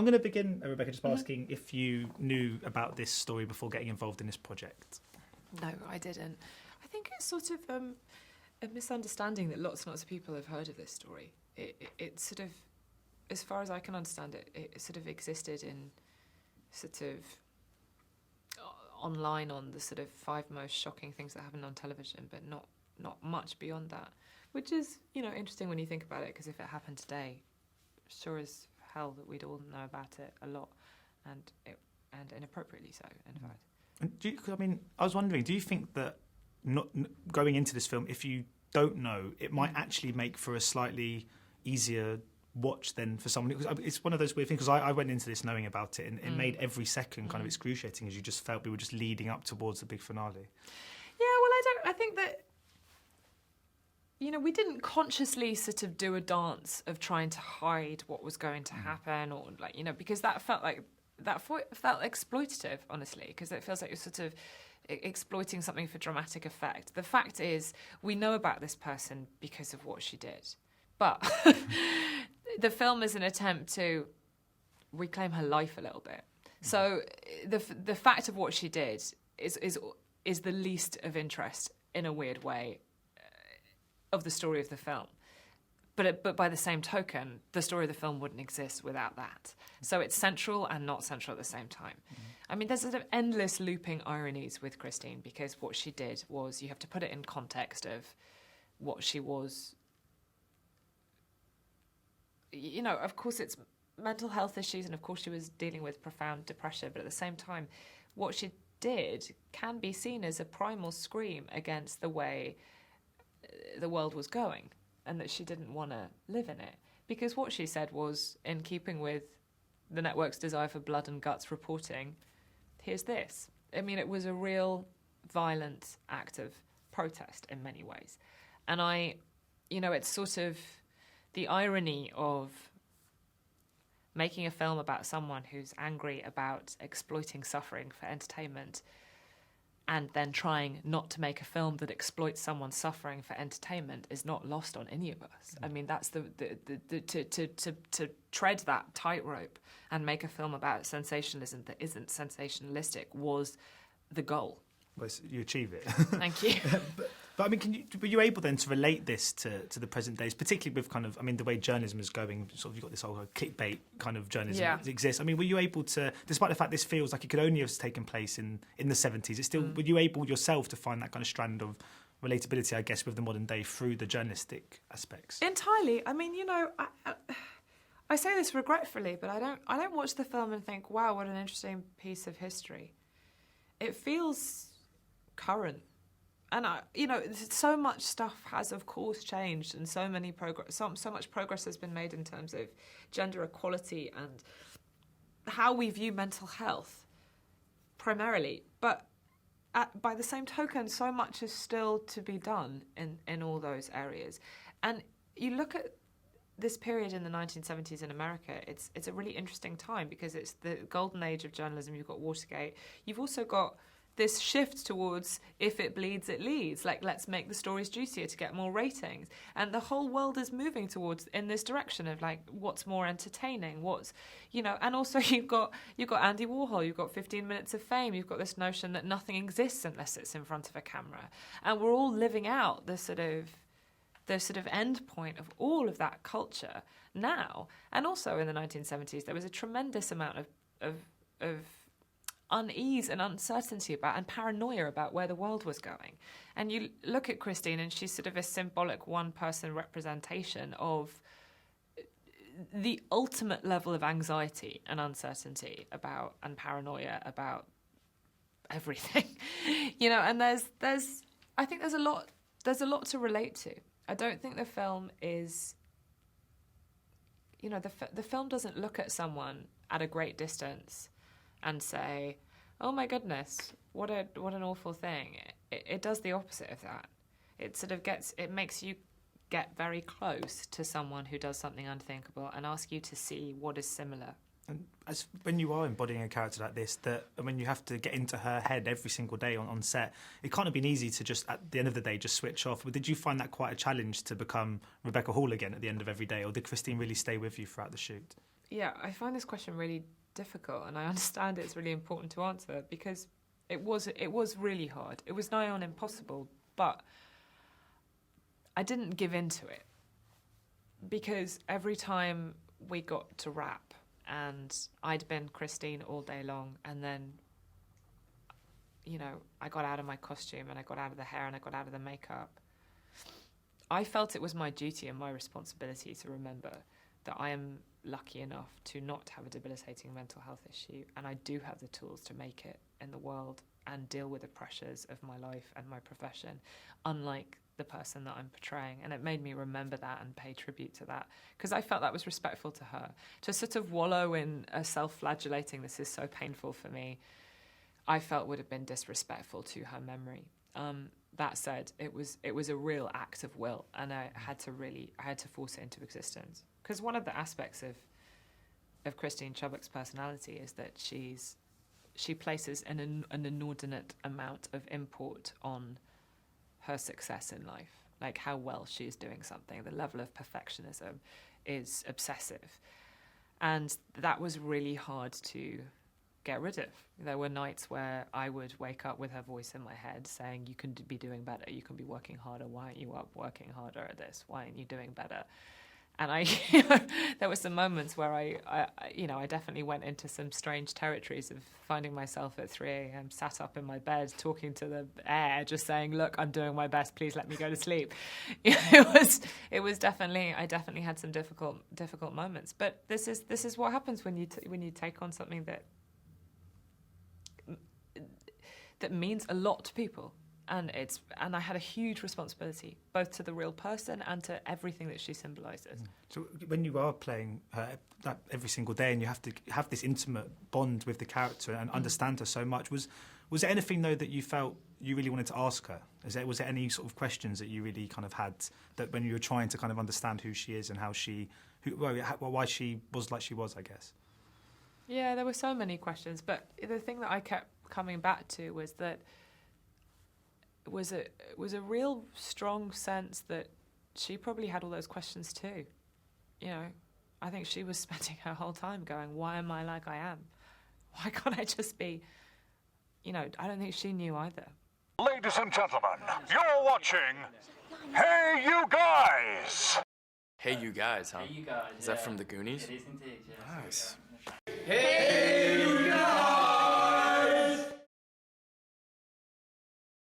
I'm going to begin, Rebecca, just by asking if you knew about this story before getting involved in this project. No, I didn't. I think it's sort of a misunderstanding that lots and lots of people have heard of this story. It sort of, as far as I can understand it, it sort of existed in sort of online on the sort of 5 most shocking things that happened on television, but not much beyond that, which is, interesting when you think about it, because if it happened today, sure as hell that we'd all know about it a lot, and inappropriately so, in fact. And I was wondering, do you think that not going into this film, if you don't know, it might actually make for a slightly easier watch than for someone? Because it's one of those weird things, because I went into this knowing about it, and it made every second kind of excruciating, as you just felt we were just leading up towards the big finale. Yeah, well, I think that, we didn't consciously sort of do a dance of trying to hide what was going to happen, or because that felt exploitative, honestly, because it feels like you're sort of exploiting something for dramatic effect. The fact is, we know about this person because of what she did, but the film is an attempt to reclaim her life a little bit. So the fact of what she did is the least of interest, in a weird way, of the story of the film. But by the same token, the story of the film wouldn't exist without that. So it's central and not central at the same time. There's sort of endless looping ironies with Christine, because what she did was, you have to put it in context of what she was. Of course it's mental health issues, and of course she was dealing with profound depression, but at the same time, what she did can be seen as a primal scream against the way the world was going, and that she didn't want to live in it. Because what she said was, in keeping with the network's desire for blood and guts reporting, here's this. It was a real violent act of protest in many ways. And it's sort of the irony of making a film about someone who's angry about exploiting suffering for entertainment, and then trying not to make a film that exploits someone's suffering for entertainment is not lost on any of us. That's to tread that tightrope and make a film about sensationalism that isn't sensationalistic was the goal. Well, you achieve it. Thank you. But were you able then to relate this to the present days, particularly with kind of, the way journalism is going, sort of you've got this whole clickbait kind of journalism that exists. Were you able to, despite the fact this feels like it could only have taken place in the 70s, it's still, were you able yourself to find that kind of strand of relatability, I guess, with the modern day through the journalistic aspects? Entirely. I say this regretfully, but I don't watch the film and think, wow, what an interesting piece of history. It feels current. And so much stuff has, of course, changed, and so much progress has been made in terms of gender equality and how we view mental health, primarily. But by the same token, so much is still to be done in all those areas. And you look at this period in the 1970s in America, it's a really interesting time, because it's the golden age of journalism. You've got Watergate. You've also got this shift towards, if it bleeds, it leads. Let's make the stories juicier to get more ratings. And the whole world is moving towards in this direction of what's more entertaining, and also you've got Andy Warhol, you've got 15 Minutes of Fame, you've got this notion that nothing exists unless it's in front of a camera. And we're all living out the sort of end point of all of that culture now. And also in the 1970s, there was a tremendous amount of unease and uncertainty about, and paranoia about, where the world was going. And you look at Christine, and she's sort of a symbolic one-person representation of the ultimate level of anxiety and uncertainty about, and paranoia about everything. And I think there's a lot to relate to. I don't think the film is, the film doesn't look at someone at a great distance and say, oh my goodness, what an awful thing. It does the opposite of that. It makes you get very close to someone who does something unthinkable and ask you to see what is similar. And when you are embodying a character like this, you have to get into her head every single day on set, it can't have been easy to just, at the end of the day, just switch off. But did you find that quite a challenge to become Rebecca Hall again at the end of every day, or did Christine really stay with you throughout the shoot? Yeah, I find this question really difficult, and I understand it's really important to answer because it was really hard. It was nigh on impossible, but I didn't give in to it because every time we got to rap and I'd been Christine all day long, and then, you know, I got out of my costume and I got out of the hair and I got out of the makeup, I felt it was my duty and my responsibility to remember that I am lucky enough to not have a debilitating mental health issue, and I do have the tools to make it in the world and deal with the pressures of my life and my profession, unlike the person that I'm portraying. And it made me remember that and pay tribute to that, because I felt that was respectful to her. To sort of wallow in a self-flagellating, this is so painful for me, I felt would have been disrespectful to her memory. That said, it was a real act of will, and I had to force it into existence. Because one of the aspects of Christine Chubbuck's personality is that she places an inordinate amount of import on her success in life, like how well she is doing something. The level of perfectionism is obsessive, and that was really hard to get rid of. There were nights where I would wake up with her voice in my head saying, you can be doing better, you can be working harder, why aren't you up working harder at this, why aren't you doing better? And there were some moments where I definitely went into some strange territories of finding myself at 3 a.m. sat up in my bed talking to the air, just saying, look, I'm doing my best, please let me go to sleep. It was definitely, I definitely had some difficult moments. But this is what happens when you take on something that means a lot to people. And I had a huge responsibility, both to the real person and to everything that she symbolises. So when you are playing her every single day, and you have to have this intimate bond with the character and understand her so much, was there anything though that you felt you really wanted to ask her? Was there any sort of questions that you really kind of had that when you were trying to kind of understand who she is and why she was like she was, I guess? Yeah, there were so many questions, but the thing that I kept coming back to was that it was a real strong sense that she probably had all those questions too. You know, I think she was spending her whole time going, why am I like I am? Why can't I just be, you know, I don't think she knew either. Ladies and gentlemen, you're watching Hey You Guys! Hey You Guys, huh? Hey You Guys. Is that from the Goonies? It is indeed, yes. Nice. Hey You Guys!